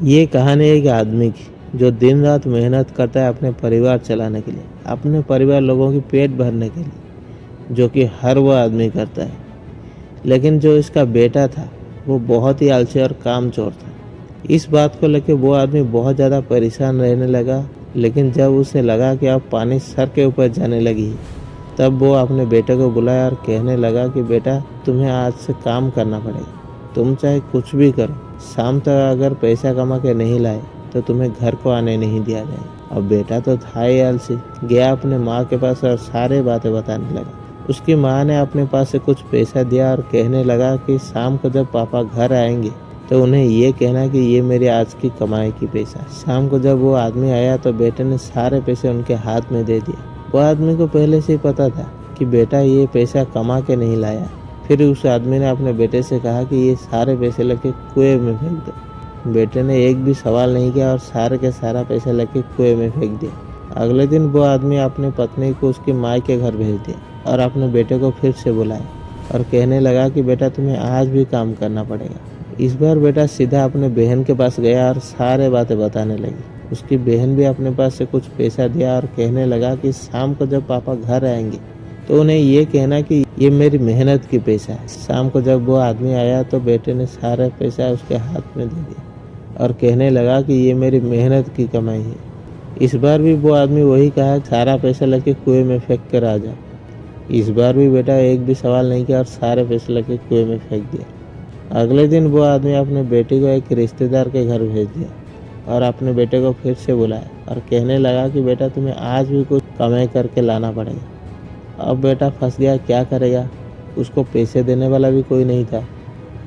ये कहानी एक आदमी की जो दिन रात मेहनत करता है अपने परिवार चलाने के लिए, अपने परिवार लोगों की पेट भरने के लिए, जो कि हर वो आदमी करता है। लेकिन जो इसका बेटा था वो बहुत ही आलसी और कामचोर था। इस बात को लेकर वो आदमी बहुत ज़्यादा परेशान रहने लगा। लेकिन जब उसे लगा कि अब पानी सर के ऊपर जाने लगी है, तब वो अपने बेटे को बुलाया और कहने लगा कि बेटा, तुम्हें आज से काम करना पड़ेगा। तुम चाहे कुछ भी करो, शाम तक अगर पैसा कमा के नहीं लाए तो तुम्हें घर को आने नहीं दिया जाएगा। अब बेटा तो था ही आलसी, गया अपने माँ के पास और सारे बातें बताने लगा। उसकी माँ ने अपने पास से कुछ पैसा दिया और कहने लगा कि शाम को जब पापा घर आएंगे तो उन्हें ये कहना कि ये मेरी आज की कमाई की पैसा। शाम को जब वो आदमी आया तो बेटे ने सारे पैसे उनके हाथ में दे दिए। वो आदमी को पहले से ही पता था कि बेटा ये पैसा कमा के नहीं लाया। फिर उस आदमी ने अपने बेटे से कहा कि ये सारे पैसे लेके कुएं में फेंक दो। बेटे ने एक भी सवाल नहीं किया और सारे के सारा पैसा लेके कुएं में फेंक दिया। अगले दिन वो आदमी अपनी पत्नी को उसकी माँ के घर भेज दिया और अपने बेटे को फिर से बुलाया और कहने लगा कि बेटा, तुम्हें आज भी काम करना पड़ेगा। इस बार बेटा सीधा अपने बहन के पास गया और सारे बातें बताने लगी। उसकी बहन भी अपने पास से कुछ पैसा दिया और कहने लगा कि शाम को जब पापा घर आएंगे तो उन्हें ये कहना कि ये मेरी मेहनत की पैसा है। शाम को जब वो आदमी आया तो बेटे ने सारा पैसा उसके हाथ में दे दिया और कहने लगा कि ये मेरी मेहनत की कमाई है। इस बार भी वो आदमी वही कहा, सारा पैसा लेके कुएं में फेंक कर आ जाओ। इस बार भी बेटा एक भी सवाल नहीं किया और सारे पैसे लेके कुएं में फेंक दिया। अगले दिन वो आदमी अपने बेटे को एक रिश्तेदार के घर भेज दिया और अपने बेटे को फिर से बुलाया और कहने लगा कि बेटा, तुम्हें आज भी कुछ कमाई करके लाना पड़ेगा। अब बेटा फंस गया, क्या करेगा। उसको पैसे देने वाला भी कोई नहीं था,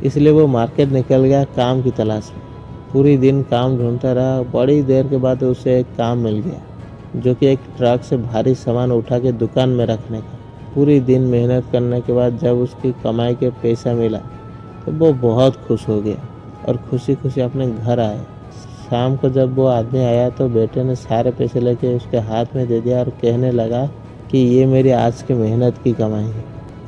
इसलिए वो मार्केट निकल गया काम की तलाश में। पूरी दिन काम ढूंढता रहा। बड़ी देर के बाद उसे एक काम मिल गया, जो कि एक ट्रक से भारी सामान उठा के दुकान में रखने का। पूरी दिन मेहनत करने के बाद जब उसकी कमाई के पैसा मिला तो वो बहुत खुश हो गया और खुशी खुशी अपने घर आया। शाम को जब वो आदमी आया तो बेटे ने सारे पैसे लेके उसके हाथ में दे दिया और कहने लगा कि ये मेरी आज की मेहनत की कमाई है।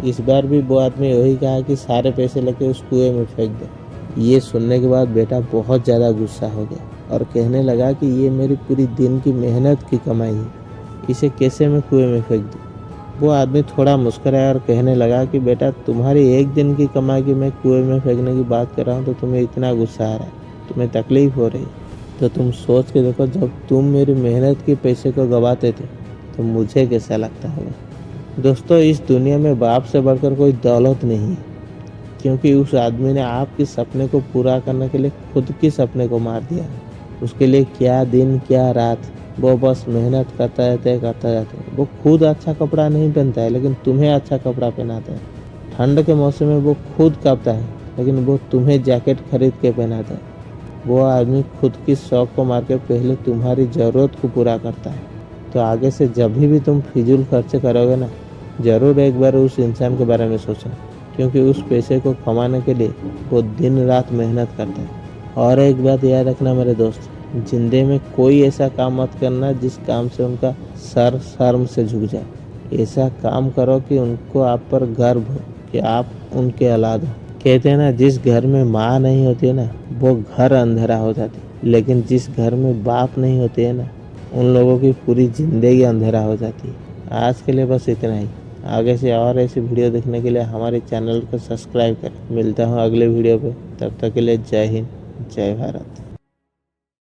इस बार भी वो आदमी वही कहा कि सारे पैसे लेके उस कुएं में फेंक दो। ये सुनने के बाद बेटा बहुत ज़्यादा गुस्सा हो गया और कहने लगा कि ये मेरी पूरी दिन की मेहनत की कमाई है, इसे कैसे मैं कुएं में फेंक दूँ। वो आदमी थोड़ा मुस्कुराया और कहने लगा कि बेटा, तुम्हारी एक दिन की कमाई की मैं कुएं में फेंकने की बात कर रहा हूँ तो तुम्हें इतना गुस्सा आ रहा है, तुम्हें तकलीफ हो रही है। तो तुम सोच के देखो, जब तुम मेरी मेहनत के पैसे को गवाते थे तो मुझे कैसा लगता होगा। दोस्तों, इस दुनिया में बाप से बढ़कर कोई दौलत नहीं है, क्योंकि उस आदमी ने आपके सपने को पूरा करने के लिए खुद के सपने को मार दिया। उसके लिए क्या दिन क्या रात, वो बस मेहनत करता रहता है। वो खुद अच्छा कपड़ा नहीं पहनता है, लेकिन तुम्हें अच्छा कपड़ा पहनाता है। ठंड के मौसम में वो खुद कांपता है, लेकिन वो तुम्हें जैकेट खरीद के पहनाता है। वो आदमी खुद की शौक को मार के पहले तुम्हारी ज़रूरत को पूरा करता है। तो आगे से जब भी तुम फिजूल खर्चे करोगे ना, ज़रूर एक बार उस इंसान के बारे में सोचना, क्योंकि उस पैसे को कमाने के लिए वो दिन रात मेहनत करता है। और एक बात याद रखना मेरे दोस्त, जिंदगी में कोई ऐसा काम मत करना जिस काम से उनका सर शर्म से झुक जाए। ऐसा काम करो कि उनको आप पर गर्व हो कि आप उनके औलाद हो। कहते हैं ना, जिस घर में माँ नहीं होती है ना, वो घर अंधेरा हो जाती है, लेकिन जिस घर में बाप नहीं होते है ना, उन लोगों की पूरी ज़िंदगी अंधेरा हो जाती है। आज के लिए बस इतना ही। आगे से और ऐसी वीडियो देखने के लिए हमारे चैनल को सब्सक्राइब करें। मिलता हूँ अगले वीडियो पे, तब तक के लिए जय हिंद, जय भारत।